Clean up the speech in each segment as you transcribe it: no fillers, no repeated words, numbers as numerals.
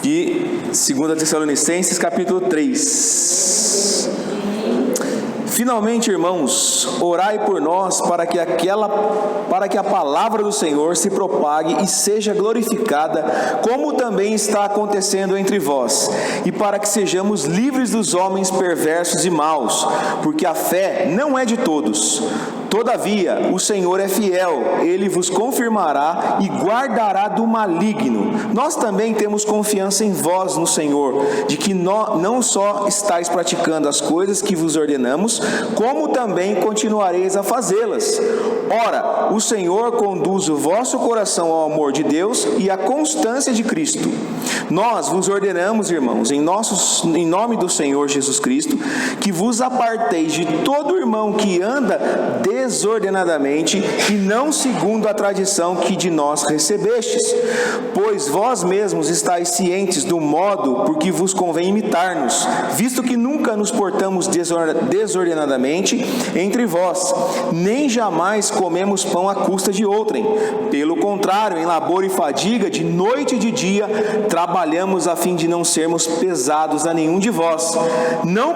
de 2 Tessalonicenses capítulo 3. Finalmente, irmãos, orai por nós para que a palavra do Senhor se propague e seja glorificada, como também está acontecendo entre vós, e para que sejamos livres dos homens perversos e maus, porque a fé não é de todos. Todavia, o Senhor é fiel, Ele vos confirmará e guardará do maligno. Nós também temos confiança em vós no Senhor, de que não só estáis praticando as coisas que vos ordenamos, como também continuareis a fazê-las. Ora, o Senhor conduz o vosso coração ao amor de Deus e à constância de Cristo. Nós vos ordenamos, irmãos, em nome do Senhor Jesus Cristo, que vos aparteis de todo irmão que anda desordenadamente e não segundo a tradição que de nós recebestes, pois vós mesmos estáis cientes do modo por que vos convém imitar-nos, visto que nunca nos portamos desordenadamente entre vós, nem jamais comemos pão à custa de outrem. Pelo contrário, em labor e fadiga, de noite e de dia, trabalhamos a fim de não sermos pesados a nenhum de vós, não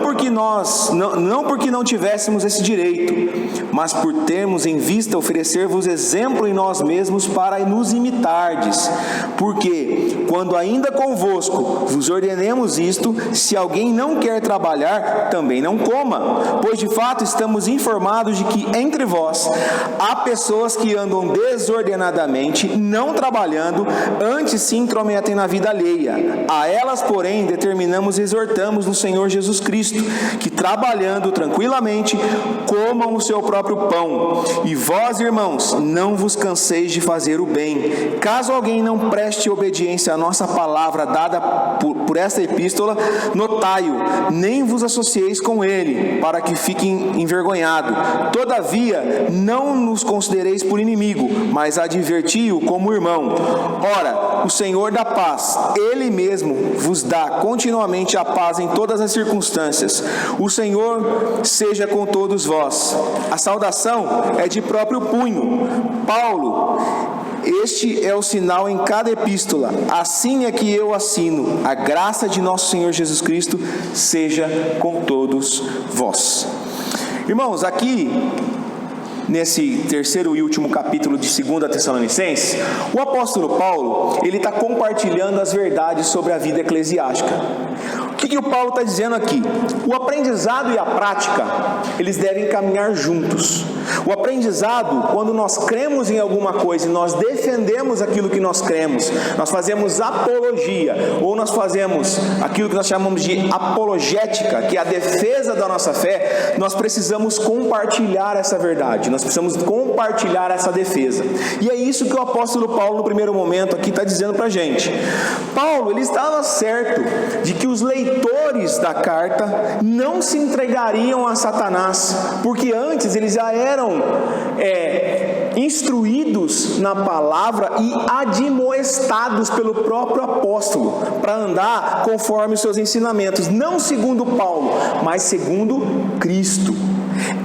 porque não tivéssemos esse direito, mas por termos em vista oferecer-vos exemplo em nós mesmos para nos imitardes. Porque, quando ainda convosco vos ordenemos isto, se alguém não quer trabalhar, também não coma, pois de fato estamos informados de que entre vós há pessoas que andam desordenadamente, não trabalhando, antes se intrometem na vida alheia. A elas, porém, determinamos e exortamos no Senhor Jesus Cristo, que trabalhando tranquilamente, comam o seu próprio pão. E vós, irmãos, não vos canseis de fazer o bem. Caso alguém não preste obediência à nossa palavra dada por esta epístola, notai-o, nem vos associeis com ele, para que fique envergonhado. Todavia, não nos considereis por inimigo, mas adverti-o como irmão. Ora, o Senhor da paz, Ele mesmo vos dá continuamente a paz em todas as circunstâncias. O Senhor seja com todos vós. A saudação é de próprio punho. Paulo, este é o sinal em cada epístola. Assim é que eu assino. A graça de nosso Senhor Jesus Cristo seja com todos vós. Irmãos, aqui nesse terceiro e último capítulo de 2 Tessalonicenses, o apóstolo Paulo, ele está compartilhando as verdades sobre a vida eclesiástica. O que o Paulo está dizendo aqui? O aprendizado e a prática, eles devem caminhar juntos. O aprendizado, quando nós cremos em alguma coisa e nós defendemos aquilo que nós cremos, nós fazemos apologia, ou nós fazemos aquilo que nós chamamos de apologética, que é a defesa da nossa fé, nós precisamos compartilhar essa verdade, nós precisamos compartilhar essa defesa. E é isso que o apóstolo Paulo, no primeiro momento aqui, está dizendo para a gente. Paulo, ele estava certo de que os leitores da carta não se entregariam a Satanás, porque antes eles já eram instruídos na palavra e admoestados pelo próprio apóstolo para andar conforme os seus ensinamentos, não segundo Paulo, mas segundo Cristo.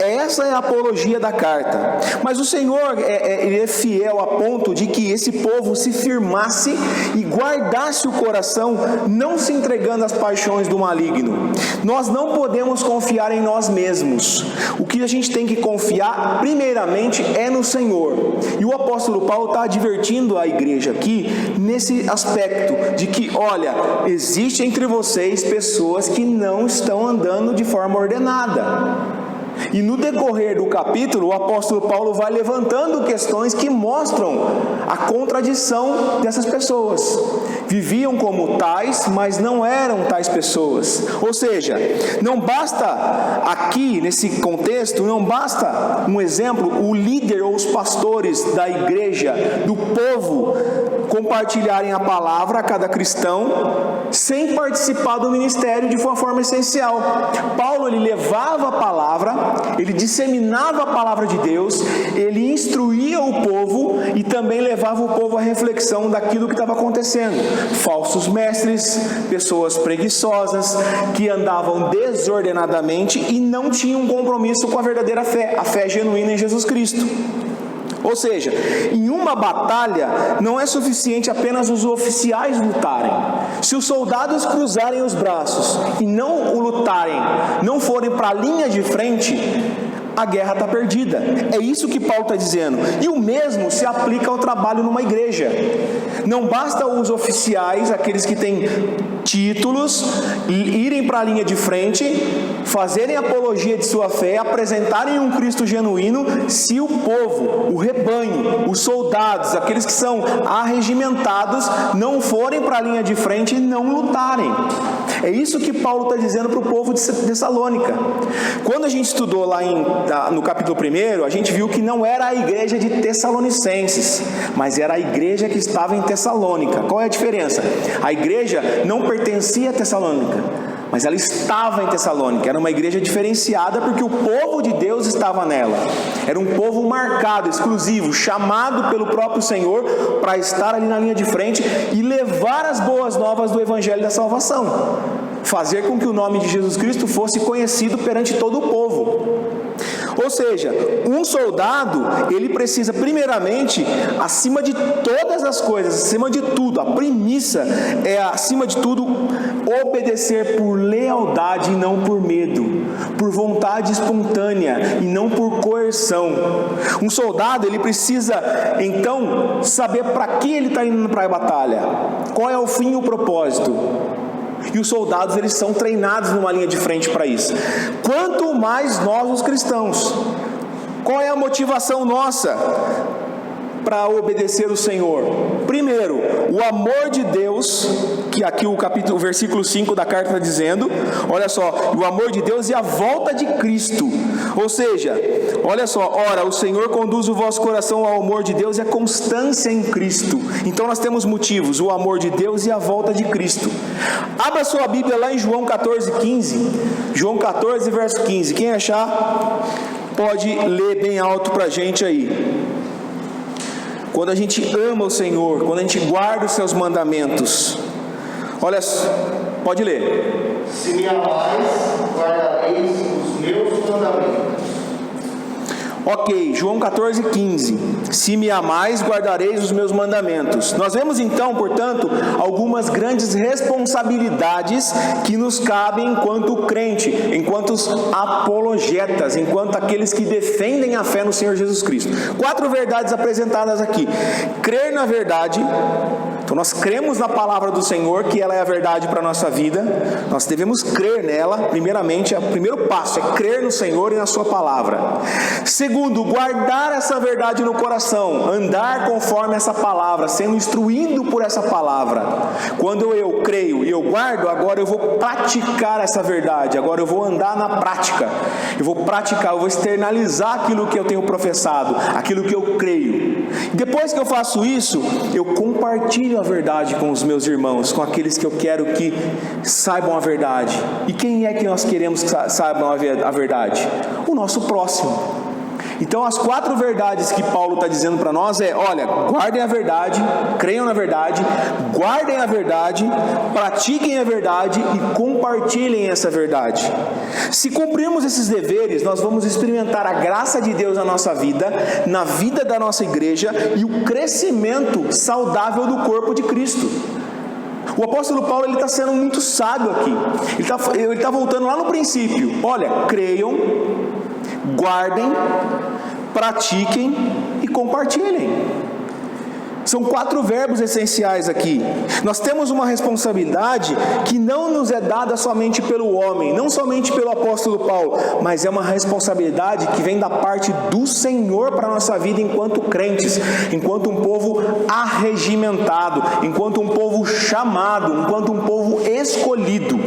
Essa é a apologia da carta. Mas o Senhor ele é fiel a ponto de que esse povo se firmasse e guardasse o coração, não se entregando às paixões do maligno. Nós não podemos confiar em nós mesmos. O que a gente tem que confiar, primeiramente, é no Senhor. E o apóstolo Paulo está advertindo a igreja aqui, nesse aspecto, de que, olha, existe entre vocês pessoas que não estão andando de forma ordenada. E no decorrer do capítulo, o apóstolo Paulo vai levantando questões que mostram a contradição dessas pessoas. Viviam como tais, mas não eram tais pessoas. Ou seja, não basta aqui, nesse contexto, não basta um exemplo, o líder ou os pastores da igreja, do povo, compartilharem a palavra a cada cristão, sem participar do ministério de uma forma essencial. Paulo, ele levava a palavra, ele disseminava a palavra de Deus, ele instruía o povo e também levava o povo à reflexão daquilo que estava acontecendo. Falsos mestres, pessoas preguiçosas, que andavam desordenadamente e não tinham compromisso com a verdadeira fé, a fé genuína em Jesus Cristo. Ou seja, em uma batalha não é suficiente apenas os oficiais lutarem. Se os soldados cruzarem os braços e não lutarem, não forem para a linha de frente, a guerra está perdida. É isso que Paulo está dizendo. E o mesmo se aplica ao trabalho numa igreja. Não basta os oficiais, aqueles que têm títulos, irem para a linha de frente, fazerem apologia de sua fé, apresentarem um Cristo genuíno, se o povo, o rebanho, os soldados, aqueles que são arregimentados, não forem para a linha de frente e não lutarem. É isso que Paulo está dizendo para o povo de Tessalônica. Quando a gente estudou lá no capítulo 1, a gente viu que não era a igreja de Tessalonicenses, mas era a igreja que estava em Tessalônica. Qual é a diferença? A igreja não pertencia a Tessalônica, mas ela estava em Tessalônica. Era uma igreja diferenciada porque o povo de Deus estava nela. Era um povo marcado, exclusivo, chamado pelo próprio Senhor para estar ali na linha de frente e levar as boas novas do Evangelho da salvação, fazer com que o nome de Jesus Cristo fosse conhecido perante todo o povo. Ou seja, um soldado, ele precisa primeiramente, acima de todas as coisas, acima de tudo, a premissa é, acima de tudo, obedecer por lealdade e não por medo, por vontade espontânea e não por coerção. Um soldado, ele precisa então saber para que ele está indo para a batalha, qual é o fim e o propósito. E os soldados, eles são treinados numa linha de frente para isso. Quanto mais nós, os cristãos, qual é a motivação nossa para obedecer o Senhor? Primeiro, o amor de Deus, que aqui o versículo 5 da carta está dizendo, olha só, o amor de Deus e a volta de Cristo. Ou seja, olha só, ora, o Senhor conduz o vosso coração ao amor de Deus e a constância em Cristo. Então nós temos motivos, o amor de Deus e a volta de Cristo. Abra sua Bíblia lá em João 14:15. João 14, verso 15. Quem achar, pode ler bem alto para a gente aí. Quando a gente ama o Senhor, quando a gente guarda os seus mandamentos, olha, pode ler. Se me amais, guardareis os meus mandamentos. Ok, João 14:15. Se me amais, guardareis os meus mandamentos. Nós vemos então, portanto, algumas grandes responsabilidades que nos cabem enquanto crente, enquanto apologetas, enquanto aqueles que defendem a fé no Senhor Jesus Cristo. 4 verdades apresentadas aqui. Crer na verdade. Então nós cremos na palavra do Senhor, que ela é a verdade para a nossa vida. Nós devemos crer nela, primeiramente, o primeiro passo é crer no Senhor e na sua palavra. Segundo, guardar essa verdade no coração, andar conforme essa palavra, sendo instruído por essa palavra. Quando eu creio e eu guardo, agora eu vou praticar essa verdade, agora eu vou andar na prática, eu vou praticar, eu vou externalizar aquilo que eu tenho professado, aquilo que eu creio. Depois que eu faço isso, eu compartilho a verdade com os meus irmãos, com aqueles que eu quero que saibam a verdade. E quem é que nós queremos que saibam a verdade? O nosso próximo. Então as 4 verdades que Paulo está dizendo para nós é, olha, guardem a verdade, creiam na verdade, guardem a verdade, pratiquem a verdade e compartilhem essa verdade. Se cumprirmos esses deveres, nós vamos experimentar a graça de Deus na nossa vida, na vida da nossa igreja e o crescimento saudável do corpo de Cristo. O apóstolo Paulo, ele está sendo muito sábio aqui. Ele está voltando lá no princípio. Olha, creiam, guardem, pratiquem e compartilhem. São 4 verbos essenciais aqui. Nós temos uma responsabilidade que não nos é dada somente pelo homem, não somente pelo apóstolo Paulo, mas é uma responsabilidade que vem da parte do Senhor para a nossa vida enquanto crentes, enquanto um povo arregimentado, enquanto um povo chamado, enquanto um povo escolhido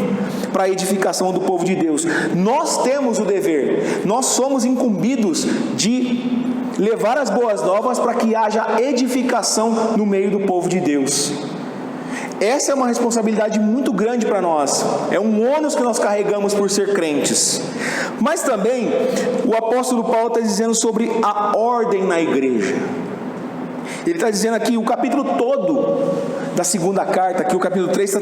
para a edificação do povo de Deus. Nós temos o dever, nós somos incumbidos de levar as boas novas para que haja edificação no meio do povo de Deus. Essa é uma responsabilidade muito grande para nós, é um ônus que nós carregamos por ser crentes. Mas também o apóstolo Paulo está dizendo sobre a ordem na igreja. Ele está dizendo aqui, o capítulo todo da segunda carta, aqui o capítulo 3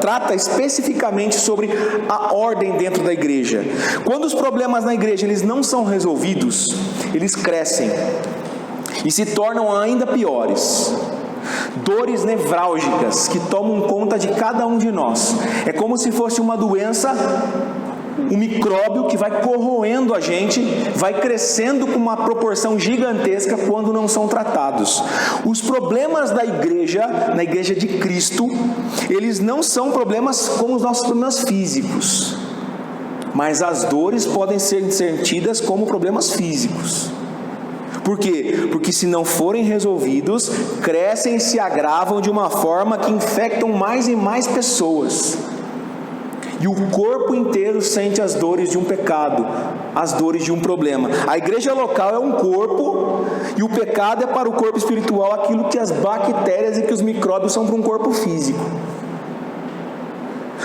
trata especificamente sobre a ordem dentro da igreja. Quando os problemas na igreja eles não são resolvidos, eles crescem. e se tornam ainda piores. Dores nevrálgicas que tomam conta de cada um de nós. É como se fosse uma doença, um micróbio que vai corroendo a gente, vai crescendo com uma proporção gigantesca quando não são tratados. Os problemas da igreja, na igreja de Cristo, eles não são problemas como os nossos problemas físicos, mas as dores podem ser sentidas como problemas físicos. Por quê? Porque se não forem resolvidos, crescem e se agravam de uma forma que infectam mais e mais pessoas. E o corpo inteiro sente as dores de um pecado, as dores de um problema. A igreja local é um corpo, e o pecado é para o corpo espiritual aquilo que as bactérias e que os micróbios são para um corpo físico.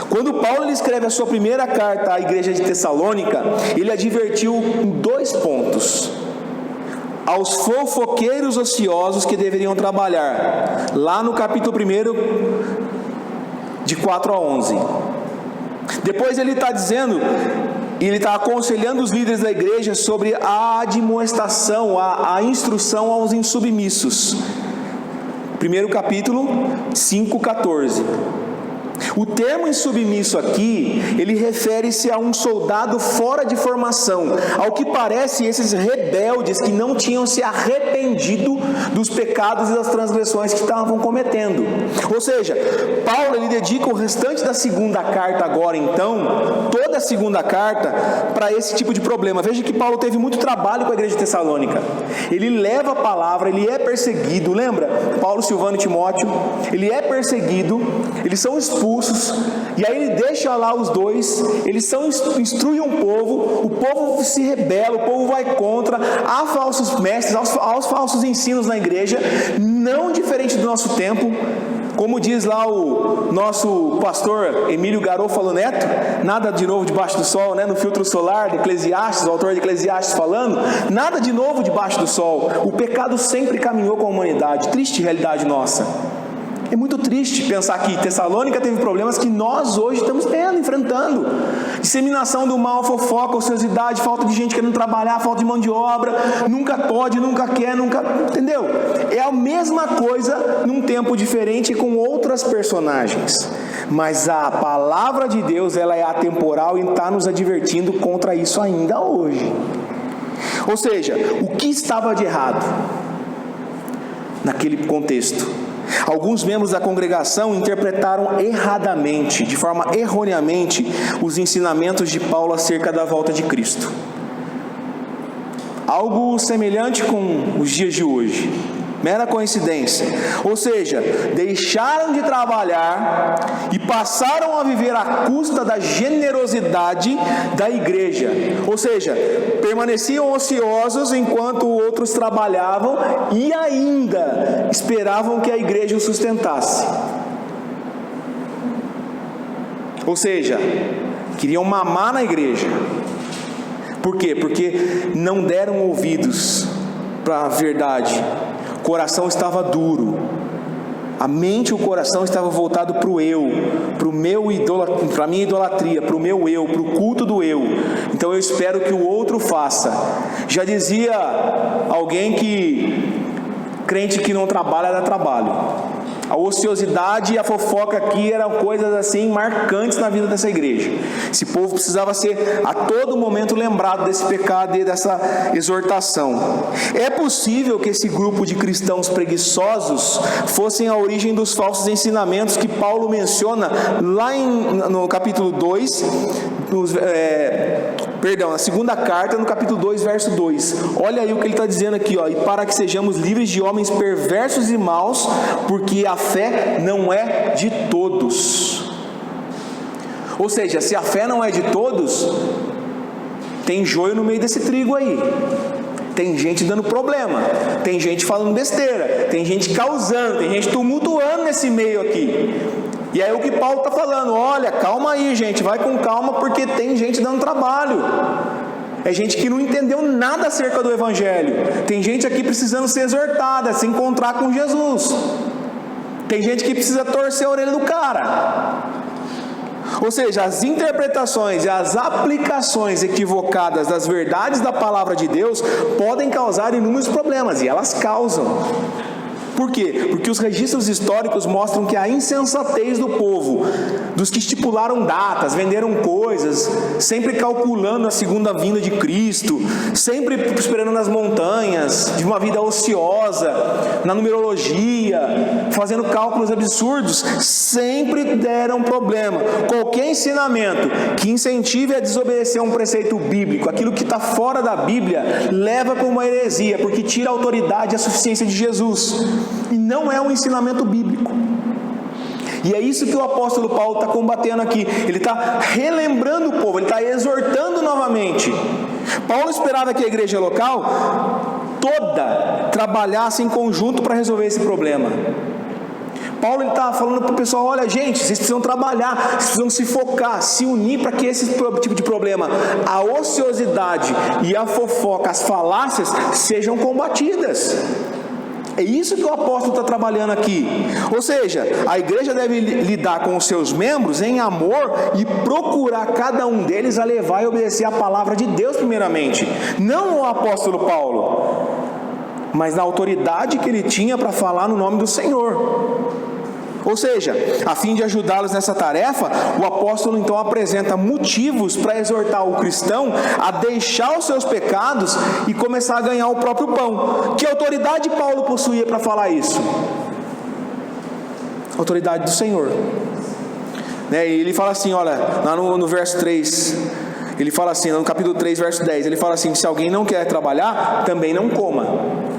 Quando Paulo ele escreve a sua primeira carta à igreja de Tessalônica, ele advertiu em 2 pontos: aos fofoqueiros ociosos que deveriam trabalhar, lá no capítulo 1, de 4 a 11. Depois ele está dizendo, ele está aconselhando os líderes da igreja sobre a admoestação, a instrução aos insubmissos. 1 capítulo 5:14. O termo insubmisso aqui, ele refere-se a um soldado fora de formação. Ao que parece, esses rebeldes que não tinham se arrependido dos pecados e das transgressões que estavam cometendo. Ou seja, Paulo ele dedica o restante da segunda carta agora, então, toda a segunda carta, para esse tipo de problema. Veja que Paulo teve muito trabalho com a igreja de Tessalônica. Ele leva a palavra, ele é perseguido, lembra? Paulo, Silvano e Timóteo, ele é perseguido, eles são expulsos, e aí ele deixa lá os dois, eles instruem o povo se rebela, o povo vai contra, há falsos mestres, há os falsos ensinos na igreja, não diferente do nosso tempo. Como diz lá o nosso pastor Emílio Garofalo Neto, nada de novo debaixo do sol, né? No filtro solar de Eclesiastes, o autor de Eclesiastes falando, nada de novo debaixo do sol. O pecado sempre caminhou com a humanidade, triste realidade nossa. É muito triste pensar que Tessalônica teve problemas que nós hoje estamos enfrentando. Disseminação do mal, fofoca, ociosidade, falta de gente querendo trabalhar, falta de mão de obra, nunca pode, nunca quer, entendeu? É a mesma coisa num tempo diferente com outras personagens. Mas a palavra de Deus, ela é atemporal e está nos advertindo contra isso ainda hoje. Ou seja, o que estava de errado naquele contexto? Alguns membros da congregação interpretaram erradamente, de forma erroneamente, os ensinamentos de Paulo acerca da volta de Cristo. Algo semelhante com os dias de hoje. Mera coincidência. Ou seja, deixaram de trabalhar e passaram a viver à custa da generosidade da igreja. Ou seja, permaneciam ociosos enquanto outros trabalhavam e ainda esperavam que a igreja os sustentasse. Ou seja, queriam mamar na igreja. Por quê? Porque não deram ouvidos para a verdade. O coração estava duro, a mente e o coração estavam voltados para o eu, para a minha idolatria, para o meu eu, para o culto do eu. Então eu espero que o outro faça. Já dizia alguém que crente que não trabalha dá trabalho. A ociosidade e a fofoca aqui eram coisas assim marcantes na vida dessa igreja. Esse povo precisava ser a todo momento lembrado desse pecado e dessa exortação. É possível que esse grupo de cristãos preguiçosos fossem a origem dos falsos ensinamentos que Paulo menciona lá no capítulo 2, na segunda carta, no capítulo 2, verso 2. Olha aí o que ele está dizendo aqui, ó. E para que sejamos livres de homens perversos e maus, porque a fé não é de todos. Ou seja, se a fé não é de todos, tem joio no meio desse trigo aí. Tem gente dando problema, tem gente falando besteira, tem gente causando, tem gente tumultuando nesse meio aqui. E aí o que Paulo está falando, olha, calma aí gente, vai com calma porque tem gente dando trabalho. É gente que não entendeu nada acerca do Evangelho. Tem gente aqui precisando ser exortada, se encontrar com Jesus. Tem gente que precisa torcer a orelha do cara. Ou seja, as interpretações e as aplicações equivocadas das verdades da palavra de Deus podem causar inúmeros problemas, e elas causam. Por quê? Porque os registros históricos mostram que a insensatez do povo, dos que estipularam datas, venderam coisas, sempre calculando a segunda vinda de Cristo, sempre esperando nas montanhas, de uma vida ociosa, na numerologia, fazendo cálculos absurdos, sempre deram problema. Qualquer ensinamento que incentive a desobedecer a um preceito bíblico, aquilo que está fora da Bíblia, leva para uma heresia, porque tira a autoridade e a suficiência de Jesus. E não é um ensinamento bíblico. E é isso que o apóstolo Paulo está combatendo aqui. Ele está relembrando o povo, ele está exortando novamente. Paulo esperava que a igreja local toda trabalhasse em conjunto para resolver esse problema. Paulo está falando para o pessoal: olha gente, vocês precisam trabalhar, vocês precisam se focar, se unir para que esse tipo de problema, a ociosidade e a fofoca, as falácias, sejam combatidas. É isso que o apóstolo está trabalhando aqui. Ou seja, a igreja deve lidar com os seus membros em amor e procurar cada um deles a levar e obedecer a palavra de Deus primeiramente. Não o apóstolo Paulo, mas na autoridade que ele tinha para falar no nome do Senhor. Ou seja, a fim de ajudá-los nessa tarefa, o apóstolo então apresenta motivos para exortar o cristão a deixar os seus pecados e começar a ganhar o próprio pão. Que autoridade Paulo possuía para falar isso? Autoridade do Senhor. E ele fala assim, olha, lá no verso 3, ele fala assim, no capítulo 3, verso 10, ele fala assim: se alguém não quer trabalhar, também não coma.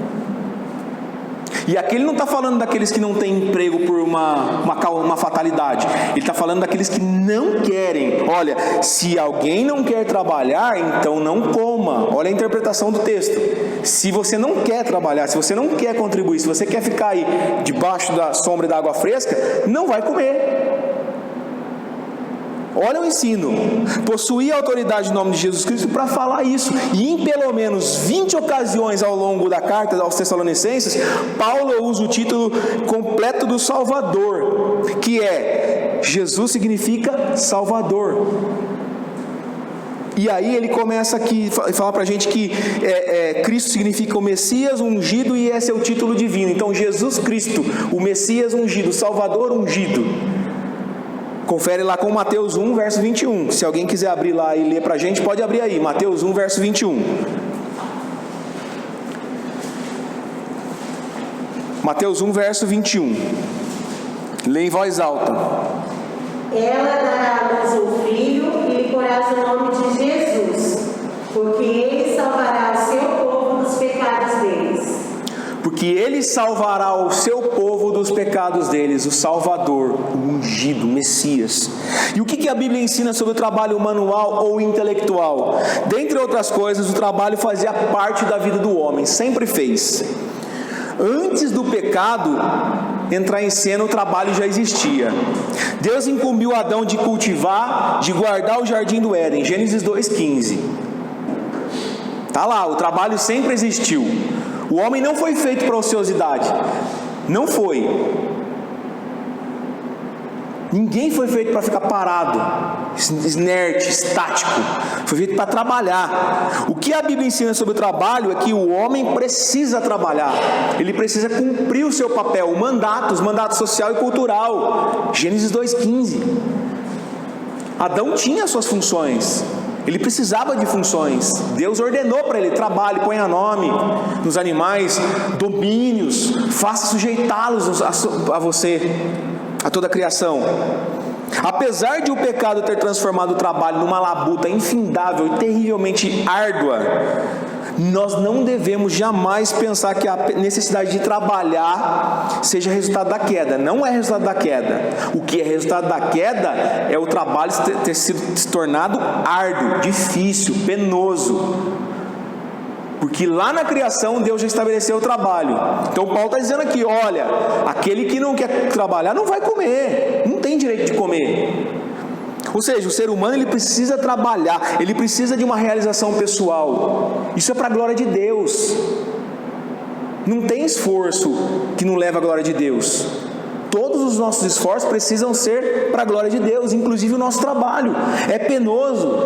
E aqui ele não está falando daqueles que não têm emprego por uma fatalidade. Ele está falando daqueles que não querem. Olha, se alguém não quer trabalhar, então não coma. Olha a interpretação do texto. Se você não quer trabalhar, se você não quer contribuir, se você quer ficar aí debaixo da sombra e da água fresca, não vai comer. Olha o ensino. Possuía autoridade no nome de Jesus Cristo para falar isso. E em pelo menos 20 ocasiões ao longo da carta aos Tessalonicenses, Paulo usa o título completo do Salvador, que é: Jesus significa Salvador. E aí ele começa aqui a falar para a gente que Cristo significa o Messias ungido, e esse é o título divino. Então Jesus Cristo, o Messias ungido, o Salvador ungido. Confere lá com Mateus 1, verso 21. Se alguém quiser abrir lá e ler para a gente, pode abrir aí. Mateus 1, verso 21. Mateus 1, verso 21. Lê em voz alta. Ela dará à luz um filho e lhe porás o nome de Jesus, porque ele salvará o seu povo dos pecados deles. Porque ele salvará o seu povo dos pecados deles, o Salvador, o ungido, o Messias. E o que a Bíblia ensina sobre o trabalho manual ou intelectual? Dentre outras coisas, o trabalho fazia parte da vida do homem, sempre fez. Antes do pecado entrar em cena, o trabalho já existia. Deus incumbiu Adão de cultivar, de guardar o jardim do Éden, Gênesis 2,15. Está lá, o trabalho sempre existiu. O homem não foi feito para ociosidade. Não foi. Ninguém foi feito para ficar parado, inerte, estático. Foi feito para trabalhar. O que a Bíblia ensina sobre o trabalho é que o homem precisa trabalhar. Ele precisa cumprir o seu papel, o mandato social e cultural. Gênesis 2,15. Adão tinha suas funções. Ele precisava de funções. Deus ordenou para ele: trabalhe, ponha nome nos animais, domínios, faça sujeitá-los a você, a toda a criação. Apesar de o pecado ter transformado o trabalho numa labuta infindável e terrivelmente árdua, nós não devemos jamais pensar que a necessidade de trabalhar seja resultado da queda. Não é resultado da queda. O que é resultado da queda é o trabalho ter se tornado árduo, difícil, penoso. Porque lá na criação Deus já estabeleceu o trabalho. Então Paulo está dizendo aqui: olha, aquele que não quer trabalhar não vai comer, não tem direito de comer. Ou seja, o ser humano ele precisa trabalhar, ele precisa de uma realização pessoal. Isso é para a glória de Deus. Não tem esforço que não leva à glória de Deus. Todos os nossos esforços precisam ser para a glória de Deus, inclusive o nosso trabalho. É penoso.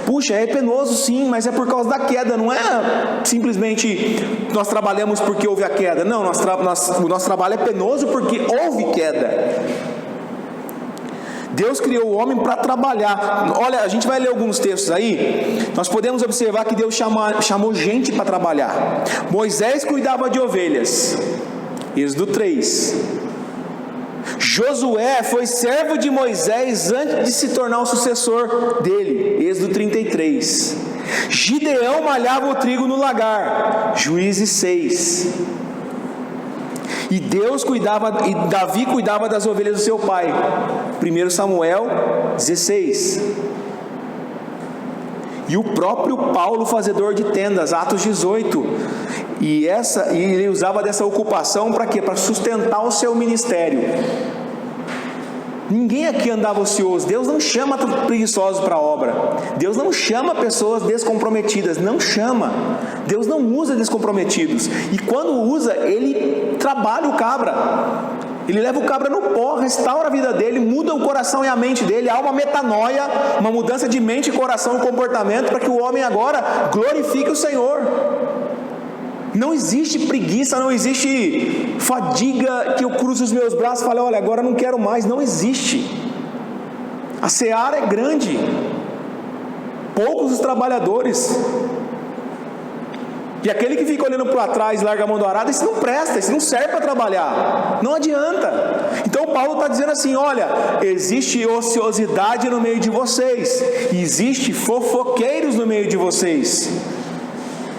Puxa, é penoso sim, mas é por causa da queda. Não é simplesmente nós trabalhamos porque houve a queda. Não, o nosso trabalho é penoso porque houve queda. Deus criou o homem para trabalhar. Olha, a gente vai ler alguns textos aí. Nós podemos observar que Deus chamou gente para trabalhar. Moisés cuidava de ovelhas. Êxodo 3. Josué foi servo de Moisés antes de se tornar o sucessor dele. Êxodo 33. Gideão malhava o trigo no lagar. Juízes 6. E Davi cuidava das ovelhas do seu pai. 1 Samuel 16. E o próprio Paulo, fazedor de tendas, Atos 18. E ele usava dessa ocupação para quê? Para sustentar o seu ministério. Ninguém aqui andava ocioso. Deus não chama preguiçosos para a obra. Deus não chama pessoas descomprometidas. Não chama. Deus não usa descomprometidos. E quando usa, Ele trabalha o cabra. Ele leva o cabra no pó, restaura a vida dele, muda o coração e a mente dele. Há uma metanoia, uma mudança de mente, coração e comportamento para que o homem agora glorifique o Senhor. Não existe preguiça, não existe fadiga que eu cruzo os meus braços e falo, olha, agora não quero mais. Não existe. A seara é grande, poucos os trabalhadores. E aquele que fica olhando para trás e larga a mão do arado, isso não presta, isso não serve para trabalhar, não adianta. Então Paulo está dizendo assim, olha, existe ociosidade no meio de vocês, existe fofoqueiros no meio de vocês.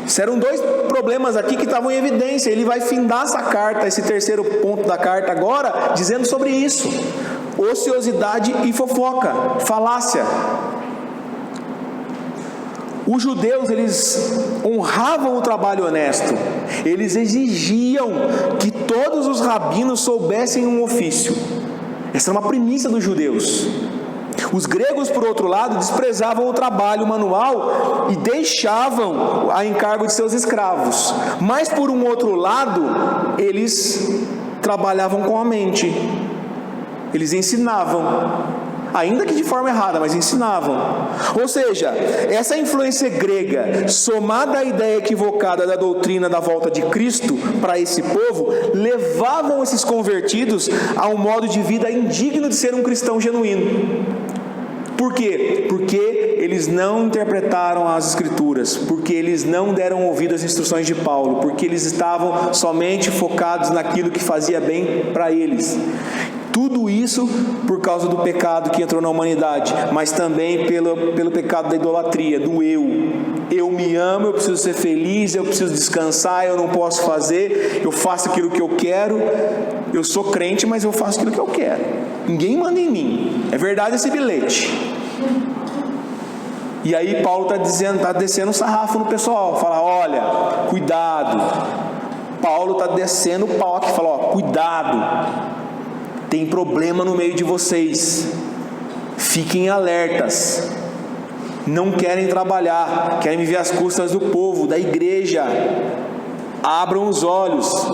Isso eram dois problemas aqui que estavam em evidência. Ele vai findar essa carta, esse terceiro ponto da carta agora, dizendo sobre isso: ociosidade e fofoca, falácia. Os judeus, eles honravam o trabalho honesto. Eles exigiam que todos os rabinos soubessem um ofício. Essa é uma premissa dos judeus. Os gregos, por outro lado, desprezavam o trabalho manual e deixavam a encargo de seus escravos. Mas, por um outro lado, eles trabalhavam com a mente. Eles ensinavam, ainda que de forma errada, mas ensinavam. Ou seja, essa influência grega, somada à ideia equivocada da doutrina da volta de Cristo para esse povo, levavam esses convertidos a um modo de vida indigno de ser um cristão genuíno. Por quê? Porque eles não interpretaram as Escrituras, porque eles não deram ouvido às instruções de Paulo, porque eles estavam somente focados naquilo que fazia bem para eles. Tudo isso por causa do pecado que entrou na humanidade, mas também pelo pecado da idolatria, do eu. Eu me amo, eu preciso ser feliz, eu preciso descansar, eu não posso fazer, eu faço aquilo que eu quero. Eu sou crente, mas eu faço aquilo que eu quero. Ninguém manda em mim. É verdade esse bilhete. E aí Paulo está descendo um sarrafo no pessoal, fala, olha, cuidado. Paulo está descendo o pau aqui, fala, ó, cuidado. Tem problema no meio de vocês. Fiquem alertas. Não querem trabalhar, querem viver às custas do povo, da igreja. Abram os olhos.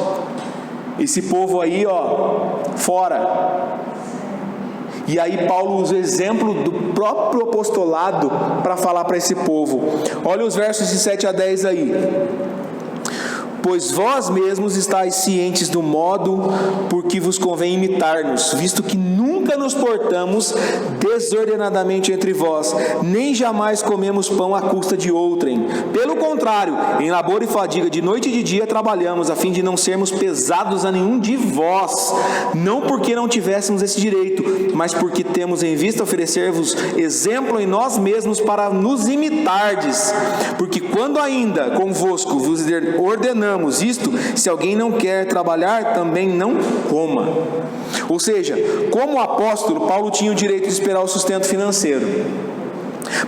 Esse povo aí, ó, fora. E aí Paulo usa o exemplo do próprio apostolado para falar para esse povo. Olha os versos de 7 a 10 aí. Pois vós mesmos estáis cientes do modo por que vos convém imitar-nos, visto que nunca nos portamos desordenadamente entre vós, nem jamais comemos pão à custa de outrem. Pelo contrário, em labor e fadiga, de noite e de dia trabalhamos, a fim de não sermos pesados a nenhum de vós, não porque não tivéssemos esse direito, mas porque temos em vista oferecer-vos exemplo em nós mesmos para nos imitardes. Porque quando ainda convosco vos ordenamos isto, se alguém não quer trabalhar, também não coma. Ou seja, como apóstolo, Paulo tinha o direito de esperar o sustento financeiro,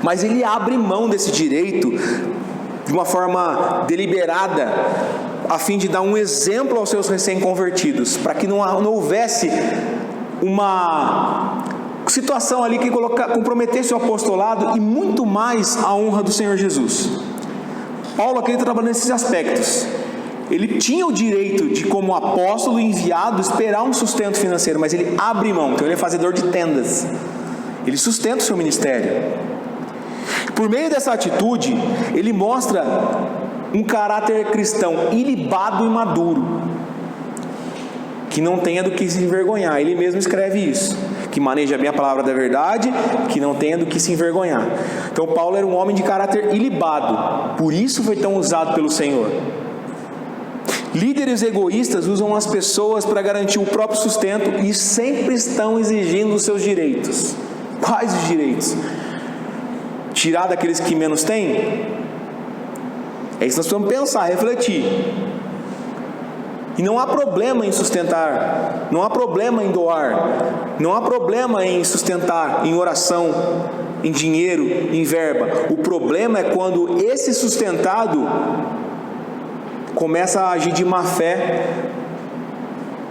mas ele abre mão desse direito de uma forma deliberada, a fim de dar um exemplo aos seus recém-convertidos, para que não houvesse uma situação ali que comprometesse o apostolado e muito mais a honra do Senhor Jesus. Paulo aqui trabalha nesses aspectos. ele tinha o direito de, como apóstolo enviado, esperar um sustento financeiro, mas ele abre mão. Então ele é fazedor de tendas, ele sustenta o seu ministério. Por meio dessa atitude, ele mostra um caráter cristão ilibado e maduro, que não tenha do que se envergonhar. Ele mesmo escreve isso, que maneja bem a palavra da verdade, que não tenha do que se envergonhar. Então Paulo era um homem de caráter ilibado, por isso foi tão usado pelo Senhor. Líderes egoístas usam as pessoas para garantir o próprio sustento e sempre estão exigindo os seus direitos. Quais os direitos? Tirar daqueles que menos têm? É isso que nós precisamos pensar, refletir. E não há problema em sustentar, não há problema em doar, não há problema em sustentar em oração, em dinheiro, em verba. O problema é quando esse sustentado começa a agir de má fé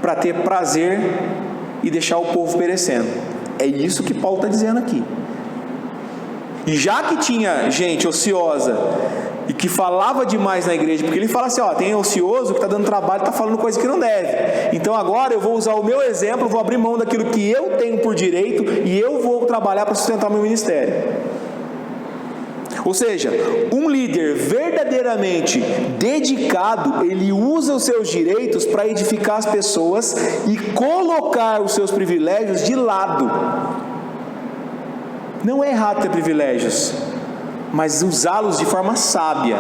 para ter prazer e deixar o povo perecendo. É isso que Paulo está dizendo aqui. E já que tinha gente ociosa e que falava demais na igreja, porque ele fala assim, ó, tem ocioso que está dando trabalho, está falando coisa que não deve. Então agora eu vou usar o meu exemplo, vou abrir mão daquilo que eu tenho por direito e eu vou trabalhar para sustentar o meu ministério. Ou seja, um líder verdadeiramente dedicado, ele usa os seus direitos para edificar as pessoas e colocar os seus privilégios de lado. Não é errado ter privilégios, mas usá-los de forma sábia.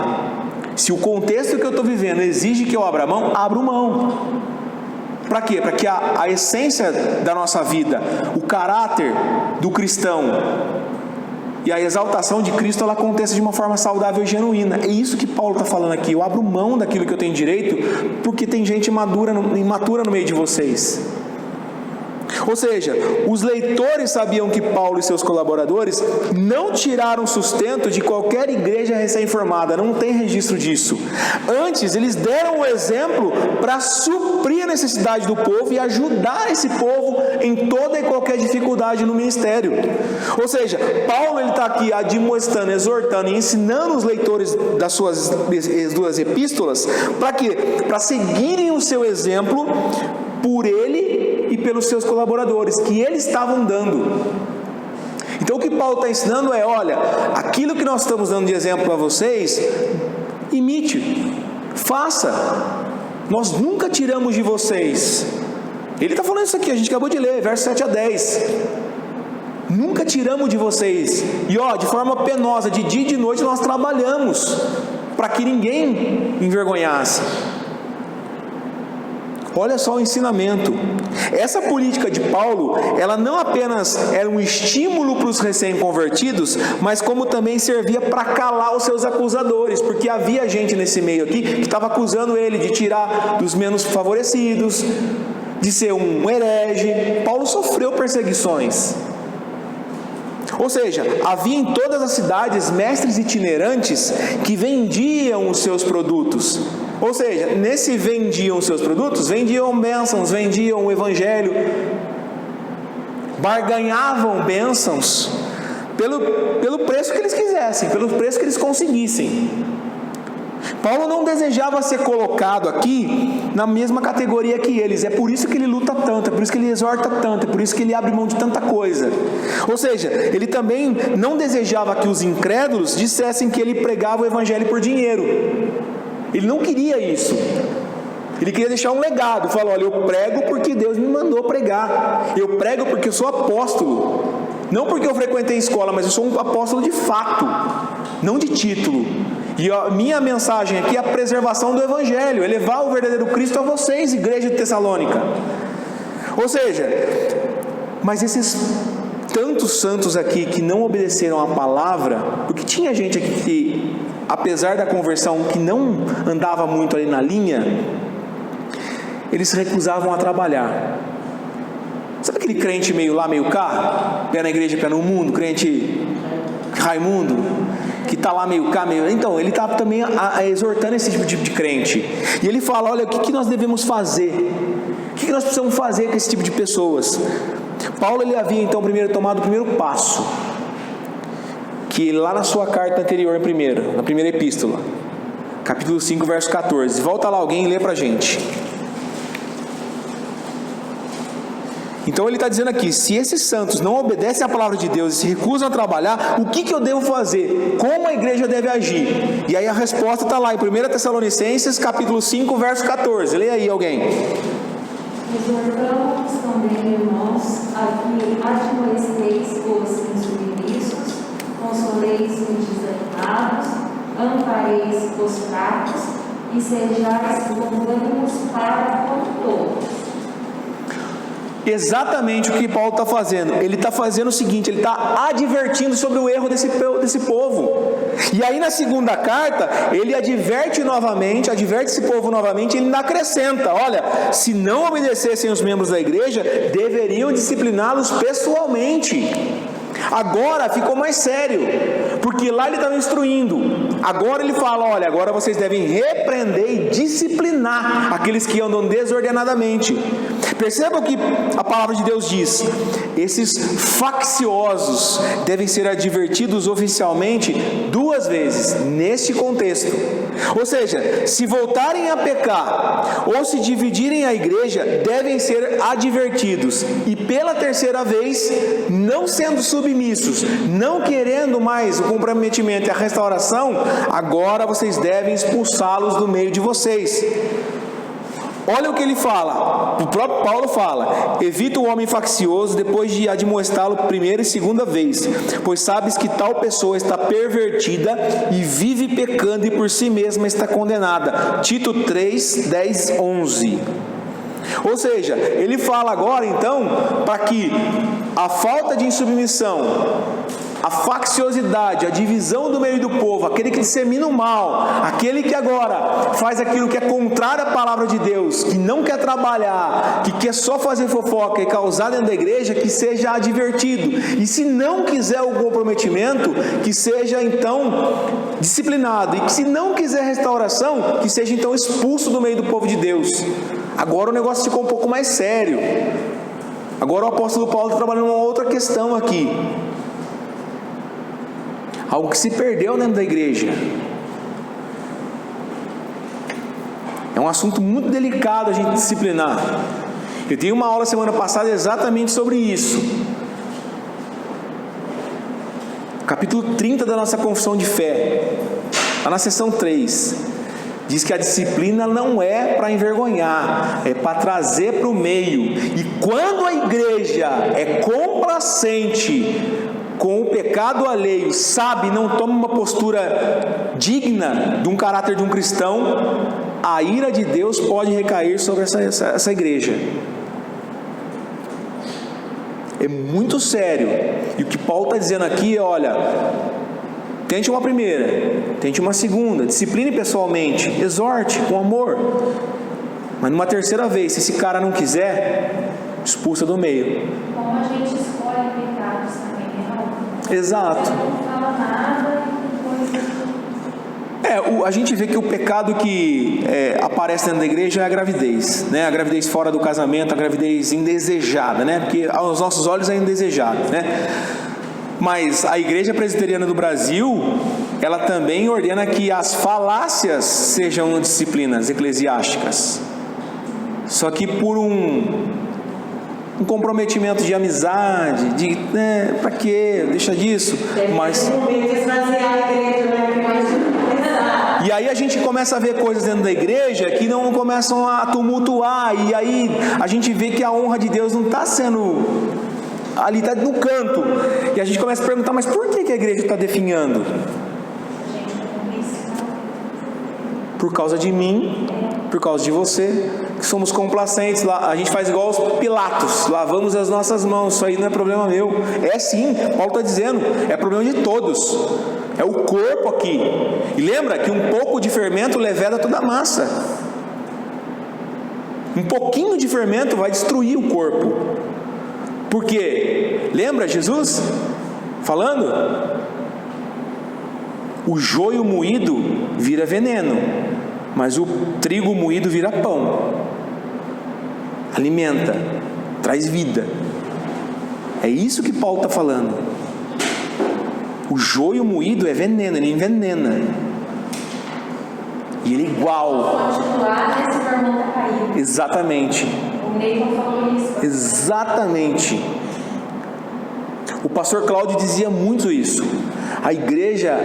Se o contexto que eu estou vivendo exige que eu abra mão, abro mão. Para quê? Para que a essência da nossa vida, o caráter do cristão e a exaltação de Cristo, ela aconteça de uma forma saudável e genuína. É isso que Paulo está falando aqui. Eu abro mão daquilo que eu tenho direito, porque tem gente imatura no meio de vocês. Ou seja, os leitores sabiam que Paulo e seus colaboradores não tiraram sustento de qualquer igreja recém-formada, não tem registro disso. Antes, eles deram o exemplo para suprir a necessidade do povo e ajudar esse povo em toda e qualquer dificuldade no ministério. Ou seja, Paulo está aqui admoestando, exortando e ensinando os leitores das suas duas epístolas, para quê? Para seguirem o seu exemplo por ele e pelos seus colaboradores, que eles estavam dando. Então o que Paulo está ensinando é, olha, aquilo que nós estamos dando de exemplo para vocês, imite, faça. Nós nunca tiramos de vocês. Ele está falando isso aqui, a gente acabou de ler, versos 7 a 10. Nunca tiramos de vocês. E ó, de forma penosa, de dia e de noite nós trabalhamos para que ninguém envergonhasse. Olha só o ensinamento. Essa política de Paulo, ela não apenas era um estímulo para os recém-convertidos, mas como também servia para calar os seus acusadores, porque havia gente nesse meio aqui que estava acusando ele de tirar dos menos favorecidos, de ser um herege. Paulo sofreu perseguições. Ou seja, havia em todas as cidades mestres itinerantes que vendiam os seus produtos. Ou seja, nesse vendiam os seus produtos, vendiam bênçãos, vendiam o evangelho, barganhavam bênçãos pelo preço que eles quisessem, pelo preço que eles conseguissem. Paulo não desejava ser colocado aqui na mesma categoria que eles. É por isso que ele luta tanto, é por isso que ele exorta tanto, é por isso que ele abre mão de tanta coisa. Ou seja, ele também não desejava que os incrédulos dissessem que ele pregava o evangelho por dinheiro. Ele não queria isso. Ele queria deixar um legado. Falou, olha, eu prego porque Deus me mandou pregar. Eu prego porque eu sou apóstolo. Não porque eu frequentei escola, mas eu sou um apóstolo de fato, não de título. E a minha mensagem aqui é a preservação do evangelho, é levar o verdadeiro Cristo a vocês, igreja de Tessalônica. Ou seja, mas esses tantos santos aqui que não obedeceram à palavra, porque tinha gente aqui que, apesar da conversão, que não andava muito ali na linha, eles se recusavam a trabalhar. Sabe aquele crente meio lá, meio cá? Pé na igreja, pé no mundo, crente Raimundo, que está lá meio cá, meio... Então, ele está também exortando esse tipo de crente. E ele fala, olha, o que nós devemos fazer? O que nós precisamos fazer com esse tipo de pessoas? Paulo, ele havia então tomado o primeiro passo, que lá na sua carta anterior, na primeira epístola, capítulo 5, verso 14. Volta lá alguém e lê para a gente. Então ele está dizendo aqui, se esses santos não obedecem à palavra de Deus e se recusam a trabalhar, o que eu devo fazer? Como a igreja deve agir? E aí a resposta está lá em 1 Tessalonicenses, capítulo 5, verso 14. Leia aí alguém. Exortamos também, irmãos, a que admoesteis os insubmissos, consoleis os desanimados, ampareis os fracos e sejais longânimos para com todos. Exatamente o que Paulo está fazendo. Ele está fazendo o seguinte, ele está advertindo sobre o erro desse povo. E aí na segunda carta, ele adverte esse povo novamente, ele ainda acrescenta, olha, se não obedecessem os membros da igreja, deveriam discipliná-los pessoalmente. Agora ficou mais sério, porque lá ele estava instruindo, agora ele fala, olha, agora vocês devem repreender e disciplinar aqueles que andam desordenadamente. Perceba o que a palavra de Deus diz, esses facciosos devem ser advertidos oficialmente 2 vezes, neste contexto. Ou seja, se voltarem a pecar, ou se dividirem a igreja, devem ser advertidos, e pela 3ª vez, não sendo submissos, não querendo mais o comprometimento e a restauração, agora vocês devem expulsá-los do meio de vocês. Olha o que ele fala, o próprio Paulo fala, evita o homem faccioso depois de admoestá-lo 1ª e 2ª vez, pois sabes que tal pessoa está pervertida e vive pecando e por si mesma está condenada. Tito 3, 10, 11. Ou seja, ele fala agora então, para que a falta de insubmissão, a facciosidade, a divisão do meio do povo, aquele que dissemina o mal, aquele que agora faz aquilo que é contrário à palavra de Deus, que não quer trabalhar, que quer só fazer fofoca e causar dentro da igreja, que seja advertido, e se não quiser o comprometimento, que seja então disciplinado, e que se não quiser restauração, que seja então expulso do meio do povo de Deus. Agora o negócio ficou um pouco mais sério. Agora o apóstolo Paulo está trabalhando uma outra questão aqui, algo que se perdeu dentro da igreja. É um assunto muito delicado a gente disciplinar. Eu dei uma aula semana passada exatamente sobre isso. Capítulo 30 da nossa confissão de fé, lá na seção 3, diz que a disciplina não é para envergonhar, é para trazer para o meio. E quando a igreja é complacente com o pecado alheio, sabe, não toma uma postura digna de um caráter de um cristão, a ira de Deus pode recair sobre essa igreja. É muito sério. E o que Paulo está dizendo aqui é, olha, tente uma 1ª, tente uma 2ª, discipline pessoalmente, exorte com amor, mas numa 3ª vez, se esse cara não quiser, expulsa do meio. Como a gente escolhe pecados também, né? Exato. Não fala nada e depois... A gente vê que o pecado que aparece dentro da igreja é a gravidez, né? A gravidez fora do casamento, a gravidez indesejada, né? Porque aos nossos olhos é indesejada, né? Mas a Igreja Presbiteriana do Brasil, ela também ordena que as falácias sejam disciplinas eclesiásticas, só que por um comprometimento de amizade, de para quê? Deixa disso. Mas e aí a gente começa a ver coisas dentro da igreja que não começam a tumultuar, e aí a gente vê que a honra de Deus não está sendo ali, está no canto, e a gente começa a perguntar, mas por que a igreja está definhando? Por causa de mim, por causa de você, que somos complacentes, a gente faz igual os Pilatos, lavamos as nossas mãos, isso aí não é problema meu. É sim, Paulo está dizendo, é problema de todos, é o corpo aqui. E lembra que um pouco de fermento leveda toda a massa. Um pouquinho de fermento vai destruir o corpo. Porque, lembra Jesus falando? O joio moído vira veneno, mas o trigo moído vira pão. Alimenta, traz vida. É isso que Paulo está falando. O joio moído é veneno, ele envenena. E ele é igual. Continuar nesse irmão tá caído. Exatamente. O Neyton falou isso. Exatamente. O pastor Cláudio dizia muito isso. A igreja,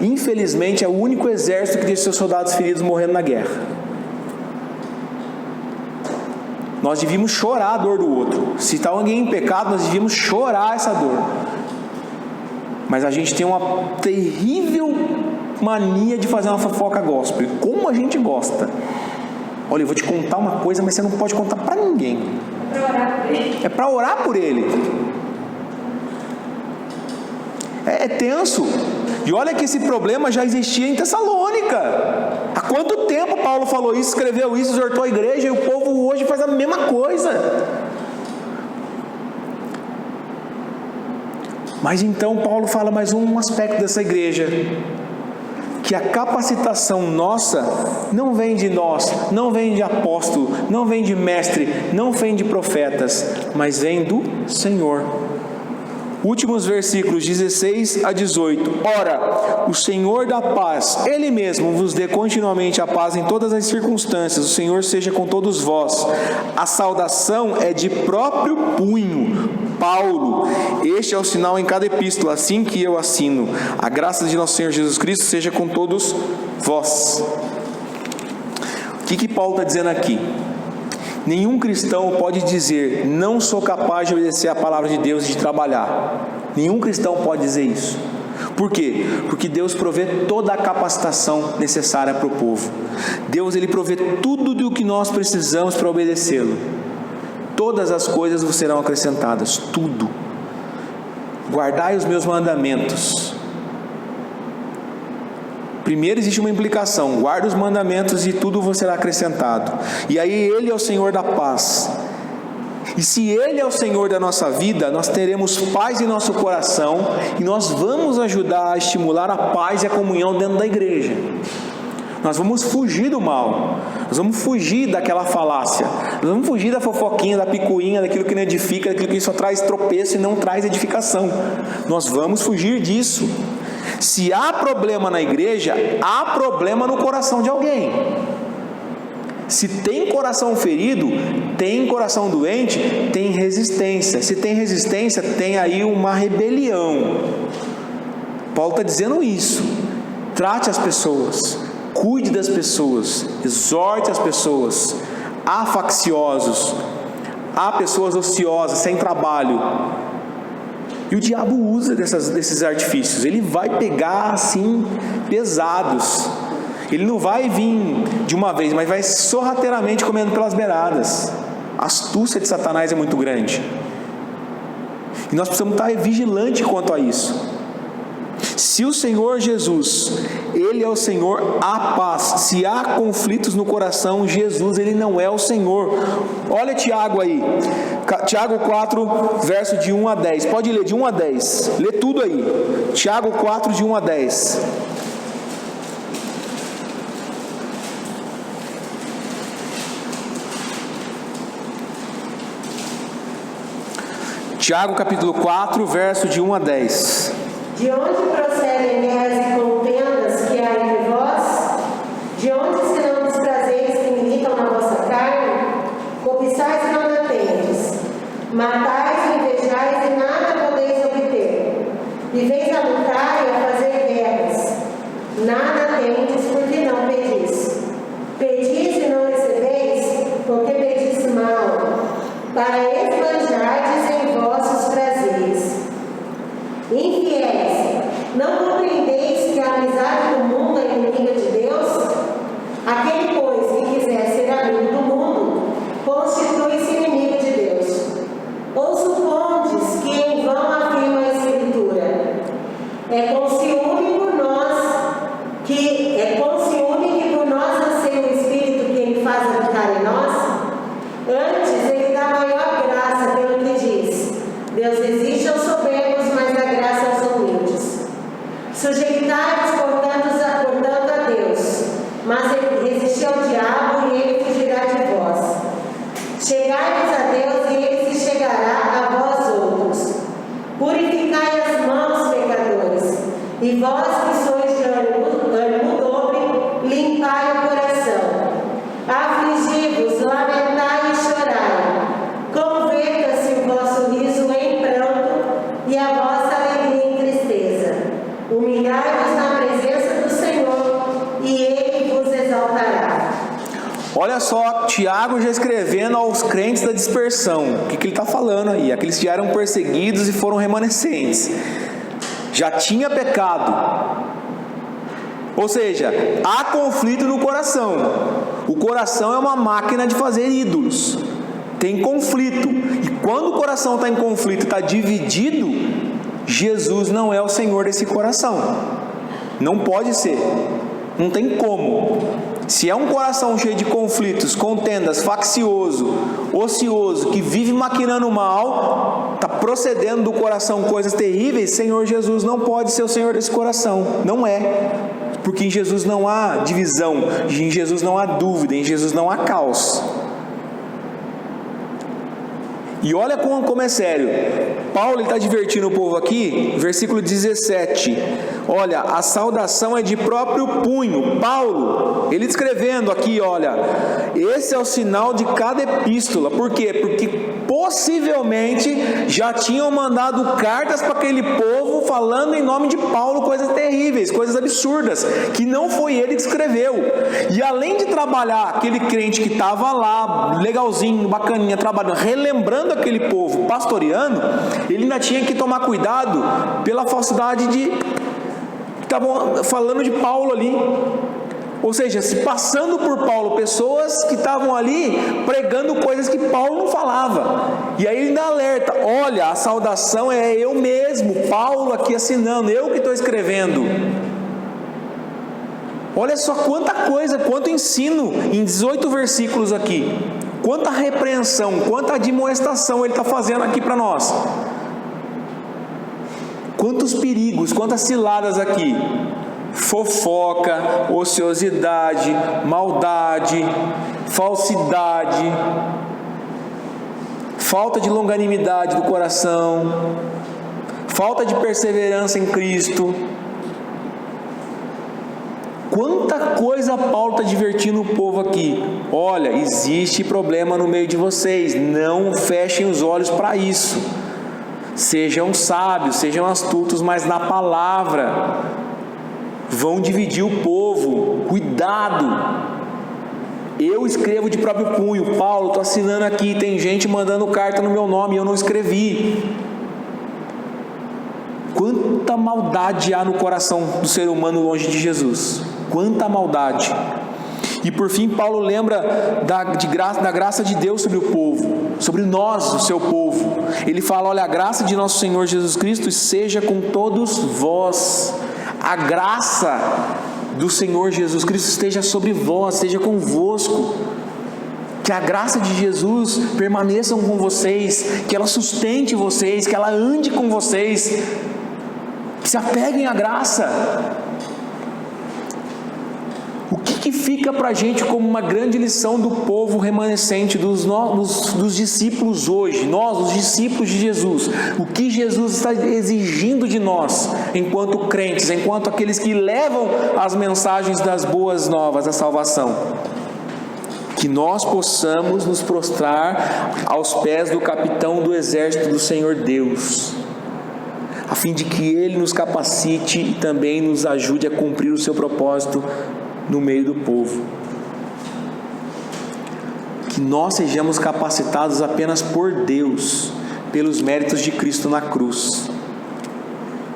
infelizmente, é o único exército que deixa seus soldados feridos morrendo na guerra. Nós devíamos chorar a dor do outro. Se está alguém em pecado, nós devíamos chorar essa dor. Mas a gente tem uma terrível mania de fazer uma fofoca gospel. E como a gente gosta. Olha, eu vou te contar uma coisa, mas você não pode contar para ninguém. É para orar por ele. É para orar por ele. É tenso. E olha que esse problema já existia em Tessalônica. Há quanto tempo Paulo falou isso, escreveu isso, exortou a igreja, e o povo hoje faz a mesma coisa. Mas então Paulo fala mais um aspecto dessa igreja, que a capacitação nossa não vem de nós, não vem de apóstolo, não vem de mestre, não vem de profetas, mas vem do Senhor. Últimos versículos 16 a 18. Ora, o Senhor da paz, Ele mesmo vos dê continuamente a paz em todas as circunstâncias. O Senhor seja com todos vós. A saudação é de próprio punho. Paulo. Este é o sinal em cada epístola, assim que eu assino. A graça de nosso Senhor Jesus Cristo seja com todos vós. O que Paulo está dizendo aqui? Nenhum cristão pode dizer, não sou capaz de obedecer a palavra de Deus e de trabalhar. Nenhum cristão pode dizer isso. Por quê? Porque Deus provê toda a capacitação necessária para o povo. Deus, Ele provê tudo do que nós precisamos para obedecê-lo. Todas as coisas vos serão acrescentadas, tudo. Guardai os meus mandamentos. Primeiro existe uma implicação, guarda os mandamentos e tudo vos será acrescentado. E aí Ele é o Senhor da paz. E se Ele é o Senhor da nossa vida, nós teremos paz em nosso coração e nós vamos ajudar a estimular a paz e a comunhão dentro da igreja. Nós vamos fugir do mal, nós vamos fugir daquela falácia, nós vamos fugir da fofoquinha, da picuinha, daquilo que não edifica, daquilo que só traz tropeço e não traz edificação. Nós vamos fugir disso. Se há problema na igreja, há problema no coração de alguém. Se tem coração ferido, tem coração doente, tem resistência. Se tem resistência, tem aí uma rebelião. Paulo está dizendo isso. Trate as pessoas, cuide das pessoas, exorte as pessoas. Há facciosos, há pessoas ociosas, sem trabalho. E o diabo usa desses artifícios. Ele vai pegar assim, pesados. Ele não vai vir de uma vez, mas vai sorrateiramente comendo pelas beiradas. A astúcia de Satanás é muito grande. E nós precisamos estar vigilantes quanto a isso. Se o Senhor Jesus, Ele é o Senhor, há paz. Se há conflitos no coração, Jesus, Ele não é o Senhor. Olha Tiago aí, Tiago 4, verso de 1 a 10. Pode ler de 1 a 10, lê tudo aí. Tiago 4, de 1 a 10. Tiago capítulo 4, verso de 1 a 10. De onde procedem guerras e contendas que há entre vós? De onde senão dos prazeres que militam na vossa carne? Cobiçais e não a tendes. Matais e invejais e nada podeis obter. Viveis a lutar e a fazer guerras. Nada tendes porque não pedis. Pedis e não recebeis porque pedis mal, para esbanjardes em vossos prazeres. Infiéis, não compreendeis que a amizade do mundo é inimiga de Deus? Aquele, pois, que quiser ser amigo do mundo, constitui-se inimigo de Deus. Ou supondes que em vão afirma a Escritura? É com ciúme por nós anseia o Espírito que Ele faz habitar em nós? Antes, Ele dá maior graça pelo que diz: Deus resiste aos soberbos, mas dá graça aos humildes. Sujeitai-vos, portanto, a Deus, mas Ele resistiu ao diabo e ele fugirá de vós. Chegai-vos a Deus e Ele se chegará a vós outros. Purificai as mãos, pecadores, e vós que sois de ânimo dobre, limpai o Olha só, Tiago já escrevendo aos crentes da dispersão. O que ele está falando aí? Aqueles que já eram perseguidos e foram remanescentes. Já tinha pecado. Ou seja, há conflito no coração. O coração é uma máquina de fazer ídolos. Tem conflito. E quando o coração está em conflito, está dividido, Jesus não é o Senhor desse coração. Não pode ser. Não tem como. Se é um coração cheio de conflitos, contendas, faccioso, ocioso, que vive maquinando mal, está procedendo do coração coisas terríveis, Senhor Jesus não pode ser o Senhor desse coração. Não é. Porque em Jesus não há divisão, em Jesus não há dúvida, em Jesus não há caos. E olha como é sério. Paulo está divertindo o povo aqui, versículo 17. Olha, a saudação é de próprio punho. Paulo, ele escrevendo aqui, olha, esse é o sinal de cada epístola. Por quê? Porque possivelmente já tinham mandado cartas para aquele povo falando em nome de Paulo coisas terríveis, coisas absurdas, que não foi ele que escreveu. E além de trabalhar aquele crente que estava lá, legalzinho, bacaninha, trabalhando, relembrando aquele povo, pastoreando, ele ainda tinha que tomar cuidado pela falsidade que estavam falando de Paulo ali. Ou seja, se passando por Paulo, pessoas que estavam ali pregando coisas que Paulo não falava. E aí ele ainda alerta: olha, a saudação é eu mesmo, Paulo aqui assinando, eu que estou escrevendo. Olha só quanta coisa, quanto ensino em 18 versículos aqui. Quanta repreensão, quanta admoestação ele está fazendo aqui para nós. Quantos perigos, quantas ciladas aqui. Fofoca, ociosidade, maldade, falsidade, falta de longanimidade do coração, falta de perseverança em Cristo. Quanta coisa Paulo está divertindo o povo aqui. Olha, existe problema no meio de vocês, não fechem os olhos para isso. Sejam sábios, sejam astutos, mas na palavra. Vão dividir o povo, cuidado. Eu escrevo de próprio punho. Paulo, estou assinando aqui, tem gente mandando carta no meu nome e eu não escrevi. Quanta maldade há no coração do ser humano longe de Jesus. Quanta maldade. E por fim Paulo lembra da graça de Deus sobre o povo, sobre nós, o seu povo. Ele fala: olha, a graça de nosso Senhor Jesus Cristo seja com todos vós. A graça do Senhor Jesus Cristo esteja sobre vós, esteja convosco. Que a graça de Jesus permaneça com vocês, que ela sustente vocês, que ela ande com vocês, que se apeguem à graça. O que fica para a gente como uma grande lição do povo remanescente, dos discípulos hoje, nós, os discípulos de Jesus? O que Jesus está exigindo de nós, enquanto crentes, enquanto aqueles que levam as mensagens das boas novas, da salvação? Que nós possamos nos prostrar aos pés do capitão do exército do Senhor Deus, a fim de que Ele nos capacite e também nos ajude a cumprir o seu propósito no meio do povo. Que nós sejamos capacitados apenas por Deus, pelos méritos de Cristo na cruz.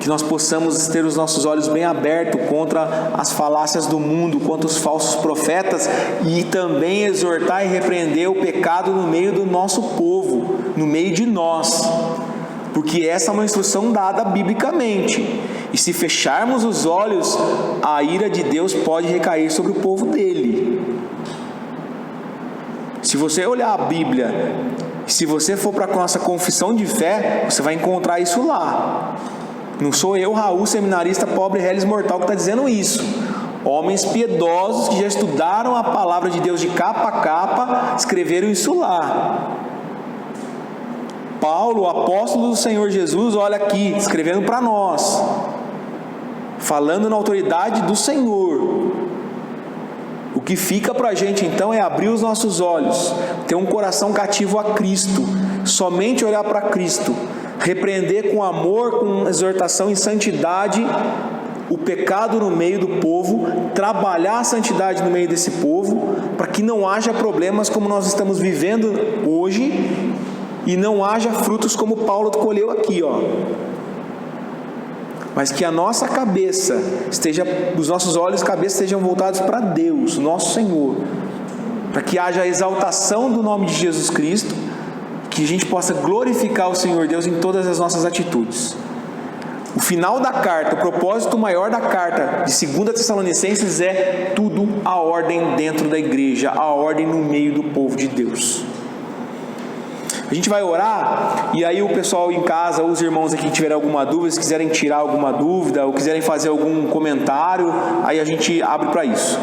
Que nós possamos ter os nossos olhos bem abertos contra as falácias do mundo, contra os falsos profetas, e também exortar e repreender o pecado no meio do nosso povo, no meio de nós. Porque essa é uma instrução dada biblicamente. E se fecharmos os olhos, a ira de Deus pode recair sobre o povo dele. Se você olhar a Bíblia, se você for para a nossa confissão de fé, você vai encontrar isso lá. Não sou eu, Raul, seminarista pobre, reles mortal, que está dizendo isso. Homens piedosos que já estudaram a palavra de Deus de capa a capa, escreveram isso lá. Paulo, o apóstolo do Senhor Jesus, olha aqui, escrevendo para nós, falando na autoridade do Senhor. O que fica para a gente então é abrir os nossos olhos, ter um coração cativo a Cristo, somente olhar para Cristo, repreender com amor, com exortação em santidade o pecado no meio do povo, trabalhar a santidade no meio desse povo, para que não haja problemas como nós estamos vivendo hoje e não haja frutos como Paulo colheu aqui, ó. Mas que a nossa cabeça os nossos olhos e cabeça estejam voltados para Deus, nosso Senhor, para que haja a exaltação do nome de Jesus Cristo, que a gente possa glorificar o Senhor Deus em todas as nossas atitudes. O final da carta, o propósito maior da carta de 2 Tessalonicenses é tudo a ordem dentro da igreja, a ordem no meio do povo de Deus. A gente vai orar, e aí o pessoal em casa, os irmãos aqui que tiverem alguma dúvida, se quiserem tirar alguma dúvida, ou quiserem fazer algum comentário, aí a gente abre para isso.